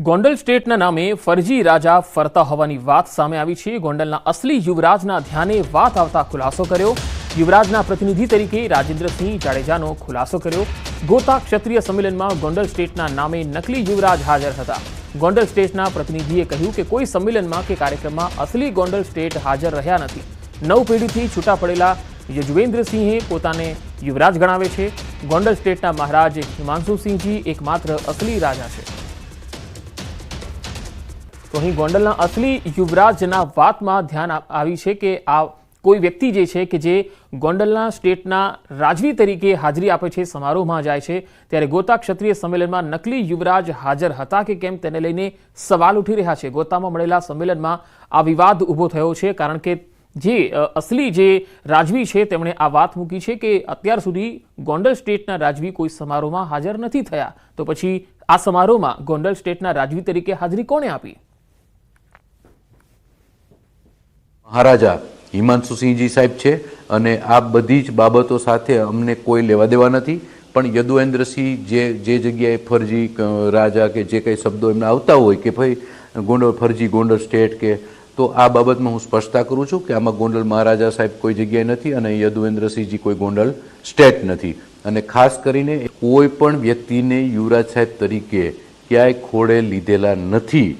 ગોંડલ સ્ટેટના નામે ફરજી રાજા ફરતા હોવાની વાત સામે આવી છે। ગોંડલના અસલી યુવરાજના ધ્યાને વાત આવતા ખુલાસો કર્યો। યુવરાજના પ્રતિનિધિ તરીકે રાજેન્દ્રસિંહ જાડેજાનો ખુલાસો કર્યો। ગોતા ક્ષત્રિય સંમેલનમાં ગોંડલ સ્ટેટના નામે નકલી યુવરાજ હાજર હતા। ગોંડલ સ્ટેટના પ્રતિનિધિએ કહ્યું કે કોઈ સંમેલનમાં કે કાર્યક્રમમાં અસલી ગોંડલ સ્ટેટ હાજર રહ્યા નથી। નવ પેઢીથી છૂટા પડેલા યજુવેન્દ્રસિંહે પોતાને યુવરાજ ગણાવે છે। ગોંડલ સ્ટેટના મહારાજ હિમાંશુસિંહજી એકમાત્ર અસલી રાજા છે। તો અહીં ગોંડલના અસલી યુવરાજના વાતમાં ધ્યાન આવી છે કે આ કોઈ વ્યક્તિ જે છે કે જે ગોંડલના સ્ટેટના રાજવી તરીકે હાજરી આપે છે, સમારોહમાં જાય છે, ત્યારે ગોતા ક્ષત્રિય સંમેલનમાં નકલી યુવરાજ હાજર હતા કે કેમ તેને લઈને સવાલ ઉઠી રહ્યા છે। ગોતામાં મળેલા સંમેલનમાં આ વિવાદ ઊભો થયો છે, કારણ કે જે અસલી જે રાજવી છે તેમણે આ વાત મૂકી છે કે અત્યાર સુધી ગોંડલ સ્ટેટના રાજવી કોઈ સમારોહમાં હાજર નથી થયા, તો પછી આ સમારોહમાં ગોંડલ સ્ટેટના રાજવી તરીકે હાજરી કોણે આપી? મહારાજા હિમાંશુસિંહજી સાહેબ છે અને આ બધી જ બાબતો સાથે અમને કોઈ લેવા દેવા નથી। પણ યદુવેન્દ્રસિંહ જે જગ્યાએ ફરજી રાજા કે જે કંઈ શબ્દો એમને આવતા હોય કે ભાઈ ગોંડલ ફરજી ગોંડલ સ્ટેટ કે, તો આ બાબતમાં હું સ્પષ્ટતા કરું છું કે આમાં ગોંડલ મહારાજા સાહેબ કોઈ જગ્યાએ નથી અને યદુવેન્દ્રસિંહજી કોઈ ગોંડલ સ્ટેટ નથી। અને ખાસ કરીને કોઈ પણ વ્યક્તિને યુવરાજ સાહેબ તરીકે ક્યાંય ખોળે લીધેલા નથી।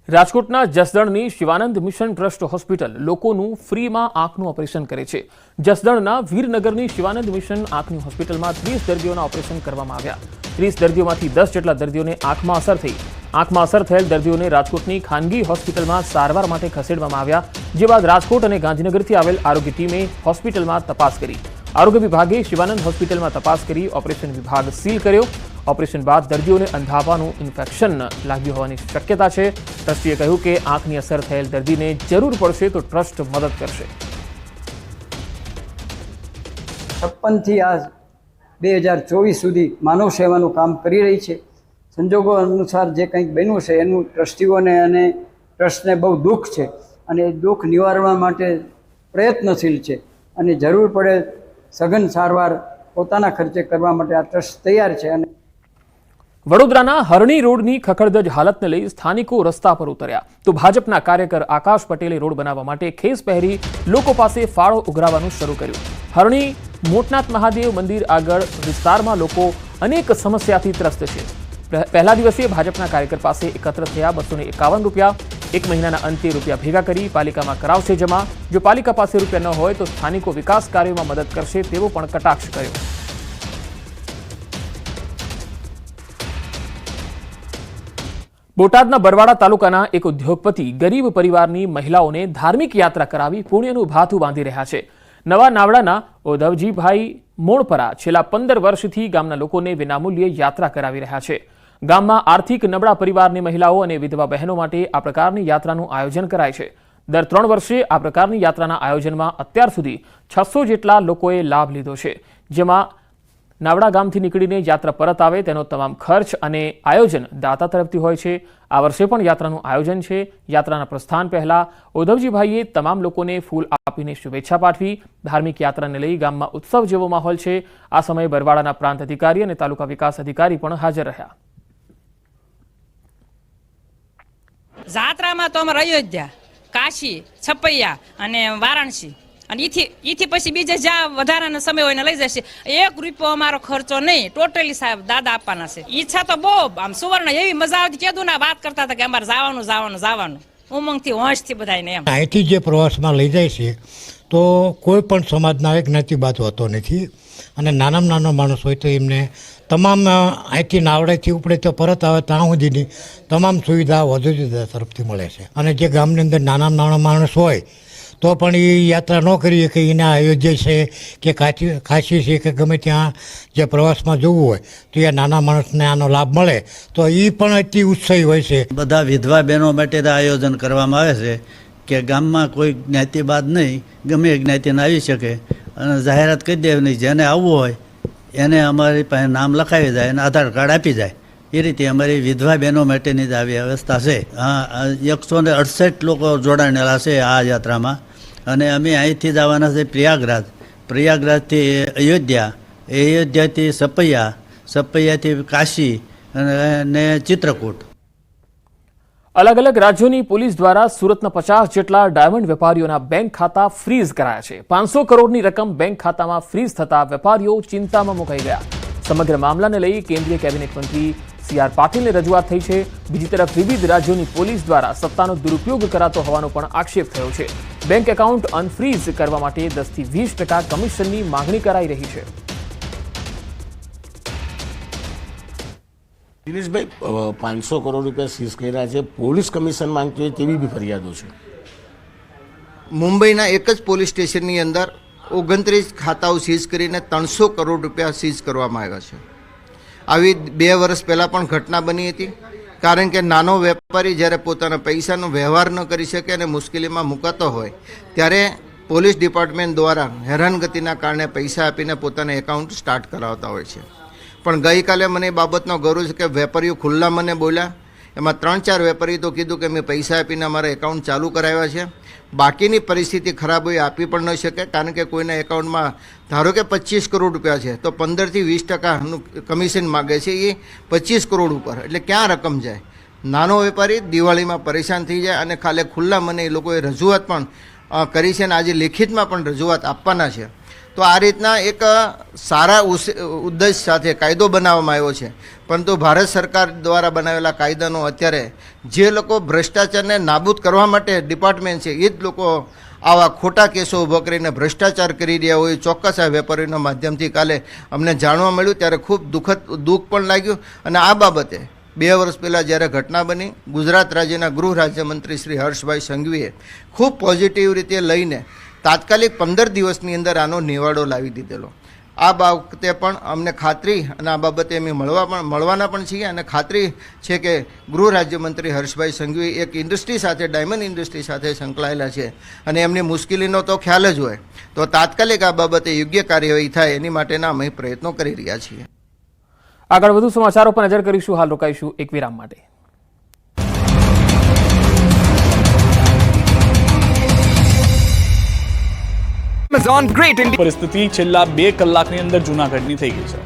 રાજકોટના જસદણની શિવાનંદ મિશન ટ્રસ્ટ હોસ્પિટલ લોકોનું ફ્રીમાં આંખનું ઓપરેશન કરે છે। જસદણના વીરનગરની શિવાનંદ મિશન આંખની હોસ્પિટલમાં 30 દર્દીઓના ઓપરેશન કરવામાં આવ્યા। 30 દર્દીઓમાંથી 10 જેટલા દર્દીઓને આંખમાં અસર થઈ। આંખમાં અસર થયેલ દર્દીઓને રાજકોટની ખાનગી હોસ્પિટલમાં સારવાર માટે ખસેડવામાં આવ્યા। જે બાદ રાજકોટ અને ગાંધીનગરથી આવેલ આરોગ્ય ટીમે હોસ્પિટલમાં તપાસ કરી। આરોગ્ય વિભાગે શિવાનંદ હોસ્પિટલમાં તપાસ કરી ઓપરેશન વિભાગ સીલ કર્યો। ઓપરેશન બાદ દર્દીઓને અંધાપાનું ઇન્ફેક્શન લાગ્યું હોવાની શક્યતા છે। ટ્રસ્ટીએ કહ્યું કે આંખની અસર થયેલ દર્દીને જરૂર પડશે તો ટ્રસ્ટ મદદ કરશે। 56 થી આ 2024 સુધી માનવ સેવાનું કામ કરી રહી છે। સંજોગો અનુસાર જે કંઈક બન્યું છે એનું ટ્રસ્ટીઓને અને ટ્રસ્ટને બહુ દુઃખ છે અને એ દુઃખ નિવારવા માટે પ્રયત્નશીલ છે અને જરૂર પડે સઘન સારવાર પોતાના ખર્ચે કરવા માટે આ ટ્રસ્ટ તૈયાર છે। અને વડોદરાના હરણી રોડની ખખડધજ હાલતને લઈ સ્થાનિકો રસ્તા પર ઉતર્યા, તો ભાજપના કાર્યકર આકાશ પટેલે રોડ બનાવવા માટે ખેસ પહેરી લોકો પાસે ફાળો ઉઘરાવવાનું શરૂ કર્યું। હરણી મોટનાથ મહાદેવ મંદિર આગળ વિસ્તારમાં લોકો અનેક સમસ્યાથી ત્રસ્ત છે। પહેલા દિવસે ભાજપના કાર્યકર પાસે એકત્ર થયા 251 રૂપિયા। એક મહિનાના અંતે રૂપિયા ભેગા કરી પાલિકામાં કરાવશે જમા। જો પાલિકા પાસે રૂપિયા ન હોય તો સ્થાનિકો વિકાસ કાર્યોમાં મદદ કરશે તેવો પણ કટાક્ષ કર્યો। બોટાદના બરવાડા તાલુકાના એક ઉદ્યોગપતિ ગરીબ પરિવારની મહિલાઓને ધાર્મિક યાત્રા કરાવી પુણ્યનું ભાથું બાંધી રહ્યા છે। નવા નાવડાના ઓધવજીભાઈ મોણપરા છેલ્લા 15 વર્ષથી ગામના લોકોને વિનામૂલ્યે યાત્રા કરાવી રહ્યા છે। ગામમાં આર્થિક નબળા પરિવારની મહિલાઓ અને વિધવા બહેનો માટે આ પ્રકારની યાત્રાનું આયોજન કરાય છે। દર 3 વર્ષે આ પ્રકારની યાત્રાના આયોજનમાં અત્યાર સુધી 600 જેટલા લોકોએ લાભ લીધો છે। જેમાં નાવડા ગામથી નીકળીને યાત્રા પરત આવે તેનો તમામ ખર્ચ અને આયોજન દાતા તરફથી હોય છે। આ વર્ષે પણ યાત્રાનું આયોજન છે। યાત્રાના પ્રસ્થાન પહેલા ઉદ્ધવજીભાઈએ તમામ લોકોને ફૂલ આપીને શુભેચ્છા પાઠવી। ધાર્મિક યાત્રાને લઈ ગામમાં ઉત્સવ જેવો માહોલ છે। આ સમયે બરવાડાના પ્રાંત અધિકારી અને તાલુકા વિકાસ અધિકારી પણ હાજર રહ્યા। જાત્રામાં તો અમારે અયોધ્યા, કાશી, છપૈયા અને વારાણસી અને ઈથી પછી બીજે જ્યાં વધારાનો સમય હોય ને લઈ જશે। 1 રૂપિયો અમારો ખર્ચો નહીં, ટોટલી સાહેબ દાદા આપવાના છે। ઈચ્છા તો બહુ આમ સુવર્ણ એવી મજા આવતી, કીધું ના વાત કરતા હતા કે અમારે જવાનું ઉમંગથી હોંશથી બધાને એમ। અહીંથી જે પ્રવાસમાં લઈ જાય છે તો કોઈ પણ સમાજના એક જ્ઞાતિવાદ હોતો નથી અને નાનામાં નાનો માણસ હોય તો એમને તમામ અહીંથી નાવડેથી ઉપડે તો પરત આવે ત્યાં સુધીની તમામ સુવિધા વધુ તરફથી મળે છે। અને જે ગામની અંદર નાનામાં નાનો માણસ હોય તો પણ એ યાત્રા ન કરીએ કે એને અયોધ્યા છે કે કાશી છે કે ગમે ત્યાં જે પ્રવાસમાં જવું હોય તો એ નાના માણસને આનો લાભ મળે તો એ પણ અતિ ઉત્સાહી હોય છે। બધા વિધવા બહેનો માટે આયોજન કરવામાં આવે છે કે ગામમાં કોઈ જ્ઞાતિવાદ નહીં, ગમે એ જ્ઞાતિને આવી શકે અને જાહેરાત કરી દેવાની, જેને આવવું હોય એને અમારી પાસે નામ લખાવી જાય અને આધાર કાર્ડ આપી જાય। એ રીતે અમારી વિધવા બહેનો માટેની જ આવી વ્યવસ્થા છે। હા, 168 લોકો જોડાણેલા છે આ યાત્રામાં અને અમે અહીંથી જવાના છે પ્રયાગરાજથી અયોધ્યા, અયોધ્યાથી સપૈયાથી કાશી અને ચિત્રકૂટ। અલગ અલગ રાજ્યોની પોલીસ દ્વારા સુરતના 50 જેટલા ડાયમંડ વેપારીઓના બેંક ખાતા ફ્રીઝ કરાયા છે. 500 કરોડની રકમ બેંક ખાતામાં ફ્રીઝ થતા વેપારીઓ ચિંતામાં મુકાઈ ગયા. સમગ્ર મામલાને લઈ કેન્દ્રીય કેબિનેટ મંત્રી CR પાટીલને રજૂઆત થઈ છે. બીજી તરફ વિવિધ રાજ્યોની પોલીસ દ્વારા સત્તાનો દુરુપયોગ કરાતો હોવાનો પણ આક્ષેપ થયો છે. બેંક એકાઉન્ટ અનફ્રીઝ કરવા માટે 10 થી 20% કમિશનની માંગણી કરાઈ રહી છે. દિનેશભાઈ 500 કરોડ રૂપિયા સીઝ કર્યા છે, પોલીસ કમિશન માંગતી હોય તેવી બી ફરિયાદો છે. મુંબઈના એક જ પોલીસ સ્ટેશનની અંદર 29 ખાતાઓ સીઝ કરીને 300 કરોડ રૂપિયા સીઝ કરવામાં આવ્યા છે. આવી 2 વર્ષ પહેલાં પણ ઘટના બની હતી. કારણ કે નાનો વેપારી જ્યારે પોતાના પૈસાનો વ્યવહાર ન કરી શકે અને મુશ્કેલીમાં મુકાતો હોય ત્યારે પોલીસ ડિપાર્ટમેન્ટ દ્વારા હેરાનગતિના કારણે પૈસા આપીને પોતાના એકાઉન્ટ સ્ટાર્ટ કરાવતા હોય છે. પણ ગઈકાલે મને એ બાબતનો ગૌરવ છે કે વેપારીઓ ખુલ્લા મને બોલ્યા. એમાં 3-4 વેપારીઓ તો કીધું કે મેં પૈસા આપીને અમારા એકાઉન્ટ ચાલુ કરાવ્યા છે. બાકીની પરિસ્થિતિ ખરાબ હોય આપી પણ ન શકે, કારણ કે કોઈના એકાઉન્ટમાં ધારો કે 25 કરોડ રૂપિયા છે તો 15 થી 20% કમિશન માગે છે, એ 25 કરોડ ઉપર, એટલે ક્યાં રકમ જાય? નાનો વેપારી દિવાળીમાં પરેશાન થઈ જાય અને ખાલી ખુલ્લા મને એ લોકોએ રજૂઆત પણ કરી છે અને આજે લેખિતમાં પણ રજૂઆત આપવાના છે. તો આ રીતના એક સારા ઉદ્દેશ સાથે કાયદો બનાવવામાં આવ્યો છે, પરંતુ ભારત સરકાર દ્વારા બનાવેલા કાયદાનો અત્યારે જે લોકો ભ્રષ્ટાચારને નાબૂદ કરવા માટે ડિપાર્ટમેન્ટ છે એ જ લોકો આવા ખોટા કેસો ઊભો કરીને ભ્રષ્ટાચાર કરી રહ્યા હોય ચોક્કસ આ વેપારીઓના માધ્યમથી કાલે અમને જાણવા મળ્યું ત્યારે ખૂબ દુઃખ પણ લાગ્યું. અને આ બાબતે 2 વર્ષ પહેલાં જ્યારે ઘટના બની, ગુજરાત રાજ્યના ગૃહ રાજ્યમંત્રી શ્રી હર્ષભાઈ સંઘવીએ ખૂબ પોઝિટિવ રીતે લઈને તાત્કાલિક 15 દિવસની અંદર આનો નિવાડો લાવી દીધેલો. આ બાબતે પણ અમને ખાતરી, અને આ બાબતે અમે મળવાના પણ છીએ, અને ખાતરી છે કે ગૃહ રાજ્યમંત્રી હર્ષભાઈ સંઘવી એક ઇન્ડસ્ટ્રી સાથે, ડાયમંડ ઇન્ડસ્ટ્રી સાથે સંકળાયેલા છે અને એમની મુશ્કેલીનો તો ખ્યાલ જ હોય. તો તાત્કાલિક આ બાબતે યોગ્ય કાર્યવાહી થાય એની માટેના અમે પ્રયત્નો કરી રહ્યા છીએ. આગળ વધુ સમાચારો પર નજર કરીશું. હાલ રોકાઈશું એક વિરામ માટે. Amazon Great India પરિસ્થિતિ છેલ્લા 2 કલાકની અંદર જૂનાગઢની થઈ ગઈ છે.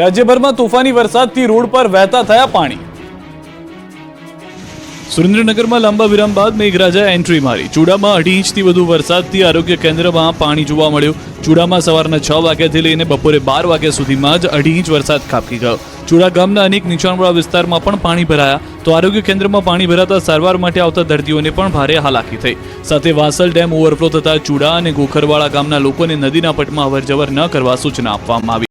રાજ્યભરમાં તોફાની વરસાદથી રોડ પર વહેતા થયા પાણી. સુરેન્દ્રનગરમાં લાંબા વિરામ બાદ મેઘરાજાએ એન્ટ્રી મારી. ચૂડામાં 2.5 ઇંચથી વધુ વરસાદથી આરોગ્ય કેન્દ્રમાં પાણી જોવા મળ્યું. ચૂડામાં સવારના 6 વાગ્યાથી લઈને બપોરે 12 વાગ્યા સુધીમાં જ 2.5 ઇંચ વરસાદ ખાબકી ગયો. ચૂડા ગામના અનેક નીચાણવાળા વિસ્તારમાં પણ પાણી ભરાયા તો આરોગ્ય કેન્દ્રમાં પાણી ભરાતા સારવાર માટે આવતા દર્દીઓને પણ ભારે હાલાકી થઈ. સાથે વાસલ ડેમ ઓવરફ્લો થતા ચૂડા અને ગોખરવાડા ગામના લોકોને નદીના પટમાં અવરજવર ન કરવા સૂચના આપવામાં આવી.